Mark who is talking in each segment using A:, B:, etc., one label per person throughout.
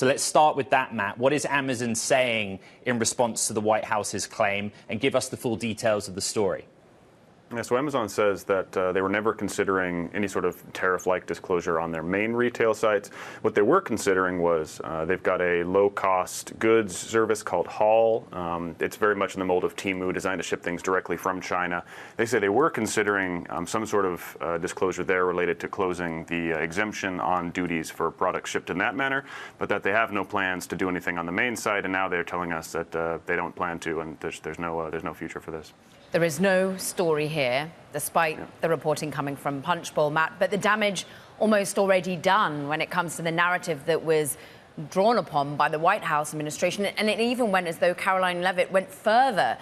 A: So let's start with that, Matt. What is Amazon saying in response to the White House's claim? And give us the full details of the story.
B: Yeah, so Amazon says that they were never considering any sort of tariff-like disclosure on their main retail sites. What they were considering was they've got a low-cost goods service called Haul. It's very much in the mold of Temu, designed to ship things directly from China. They say they were considering some sort of disclosure there related to closing the exemption on duties for products shipped in that manner, but that they have no plans to do anything on the main site, and now they're telling us that they don't plan to, and there's no future for this.
C: There is no story here, despite the reporting coming from Punchbowl, Matt, but the damage almost already done when it comes to the narrative that was drawn upon by the White House administration. And it even went as though Caroline Leavitt went further,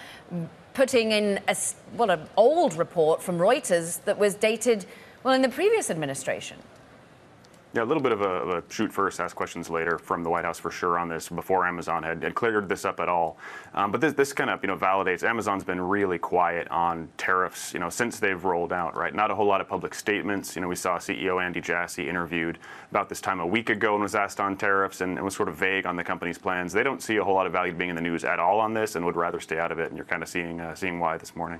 C: putting in an old report from Reuters that was dated, in the previous administration.
B: Yeah, a little bit of a shoot first, ask questions later from the White House for sure on this before Amazon had cleared this up at all. But this kind of validates Amazon's been really quiet on tariffs since they've rolled out, right? Not a whole lot of public statements. We saw CEO Andy Jassy interviewed about this time a week ago and was asked on tariffs and was sort of vague on the company's plans. They don't see a whole lot of value being in the news at all on this and would rather stay out of it. And you're kind of seeing why this morning.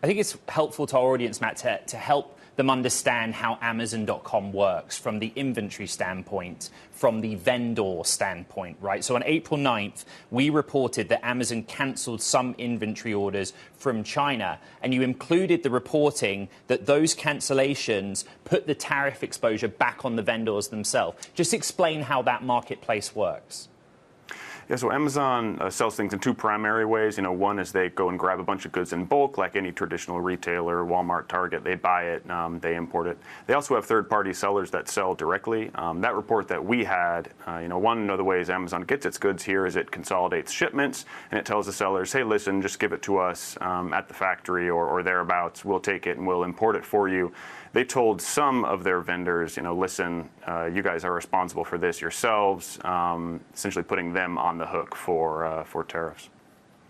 A: I think it's helpful to our audience, Matt, to help them understand how Amazon.com works from the inventory standpoint, from the vendor standpoint, right? So on April 9th, we reported that Amazon cancelled some inventory orders from China, and you included the reporting that those cancellations put the tariff exposure back on the vendors themselves. Just explain how that marketplace works.
B: Yeah, so Amazon sells things in two primary ways. One is they go and grab a bunch of goods in bulk, like any traditional retailer, Walmart, Target. They buy it, they import it. They also have third-party sellers that sell directly. That report that we had, one of the ways Amazon gets its goods here is it consolidates shipments, and it tells the sellers, hey, listen, just give it to us at the factory or thereabouts. We'll take it and we'll import it for you. They told some of their vendors, listen, you guys are responsible for this yourselves, essentially putting them on the hook for tariffs.